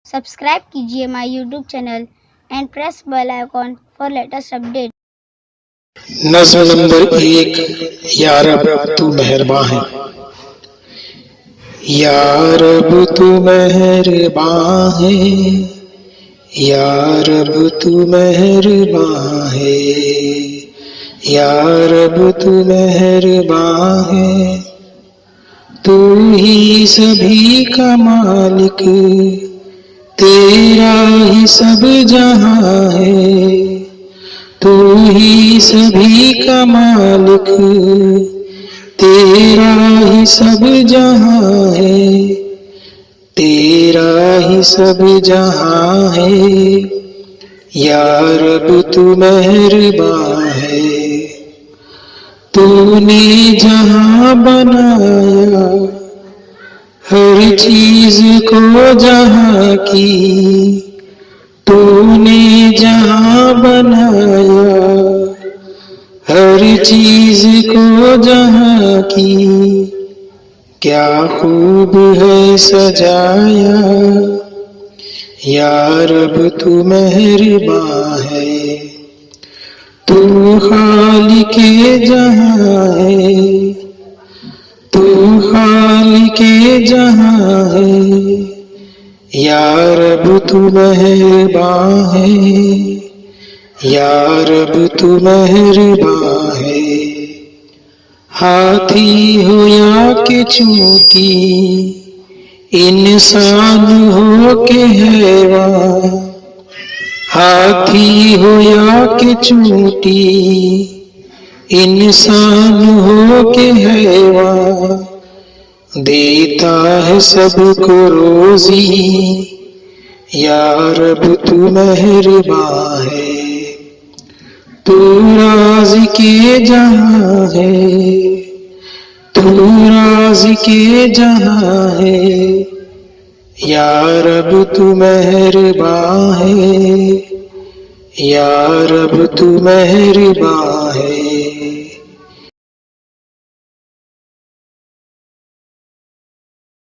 Subscribe कीजिए my YouTube channel and press bell icon for latest update. नज़्म number 1। या रब तू मेहरबान है। या रब तू मेहरबान है, या रब तू मेहरबान है, या रब तू मेहरबान है। तू ही सभी का मालिक, तेरा ही सब जहां है। तू ही सभी का मालिक, तेरा ही सब जहां है, तेरा ही सब जहां है। या रब तू मेहरबान है। तूने जहां बनाया हर चीज को जहां की, तूने जहां बनाया हर चीज को जहां की। क्या खूब है सजाया, या रब तू मेहरबान है। तू खालिके जहां है, तू खालिके जहां है। या रब तू मेहरबान है, या रब तू मेहरबान है। हाथी हो या कि चूंटी, इंसान हो के हैवान। हाथी हो या कि चूंटी, इंसान हो के हैवान। देता है सबको रोजी, या रब तू मेहरबान है। तू राज़िक़े जहां है, तू राज़िक़े जहां है। या रब तू मेहरबान है, या रब तू मेहरबान